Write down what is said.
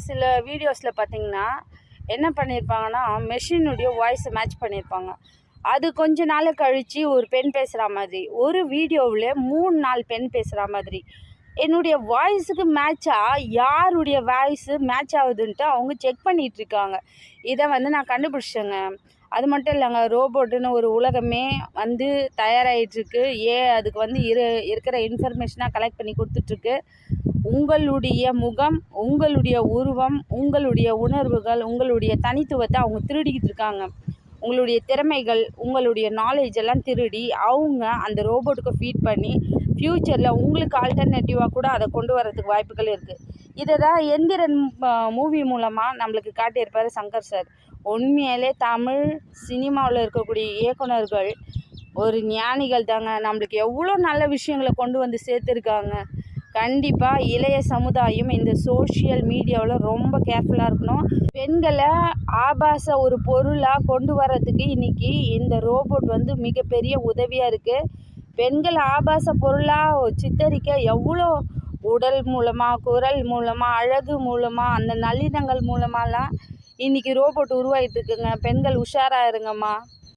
சில வீடியோஸில் பார்த்தீங்கன்னா என்ன பண்ணியிருப்பாங்கன்னா, மெஷினுடைய வாய்ஸை மேட்ச் பண்ணியிருப்பாங்க. அது கொஞ்ச நாள் கழித்து ஒரு பெண் பேசுகிற மாதிரி, ஒரு வீடியோவில் 3-4 பெண் பேசுகிற மாதிரி, என்னுடைய வாய்ஸுக்கு மேட்சாக யாருடைய வாய்ஸு மேட்ச் ஆகுதுன்ட்டு அவங்க செக் பண்ணிகிட்ருக்காங்க. இதை நான் கண்டுபிடிச்சேங்க. அது மட்டும் இல்லைங்க, ரோபோட்டுன்னு ஒரு உலகமே தயாராகிட்டுருக்கு. அதுக்கு இருக்கிற இன்ஃபர்மேஷனாக கலெக்ட் பண்ணி கொடுத்துட்ருக்கு. உங்களுடைய முகம், உங்களுடைய உருவம், உங்களுடைய உணர்வுகள், உங்களுடைய தனித்துவத்தை அவங்க திருடிக்கிட்டு இருக்காங்க. உங்களுடைய திறமைகள், உங்களுடைய நாலேஜ் எல்லாம் திருடி அவங்க அந்த ரோபோட்டுக்கு ஃபீட் பண்ணி ஃப்யூச்சரில் உங்களுக்கு ஆல்டர்னேட்டிவாக கூட அதை கொண்டு வரதுக்கு வாய்ப்புகள் இருக்குது. இதை தான் எந்திரன் மூவி மூலமாக நம்மளுக்கு காட்டியிருப்பார் சங்கர் சார். உண்மையிலே தமிழ் சினிமாவில் இருக்கக்கூடிய இயக்குனர்கள் ஒரு ஞானிகள் தாங்க. நம்மளுக்கு எவ்வளோ நல்ல விஷயங்களை கொண்டு வந்து சேர்த்துருக்காங்க. கண்டிப்பாக இளைய சமுதாயம் இந்த சோஷியல் மீடியாவில் ரொம்ப கேர்ஃபுல்லாக இருக்கணும். பெண்களை ஆபாச ஒரு பொருளாக கொண்டு வர்றதுக்கு இன்றைக்கி இந்த ரோபோட் மிகப்பெரிய உதவியாக இருக்குது. பெண்கள் ஆபாச பொருளாக சித்தரிக்க எவ்வளோ உடல் மூலமாக, குரல் மூலமாக, அழகு மூலமாக, அந்த நளினங்கள் மூலமாலாம் இன்றைக்கி ரோபோட் உருவாகிட்டு இருக்குங்க. பெண்கள் உஷாராக இருங்கம்மா.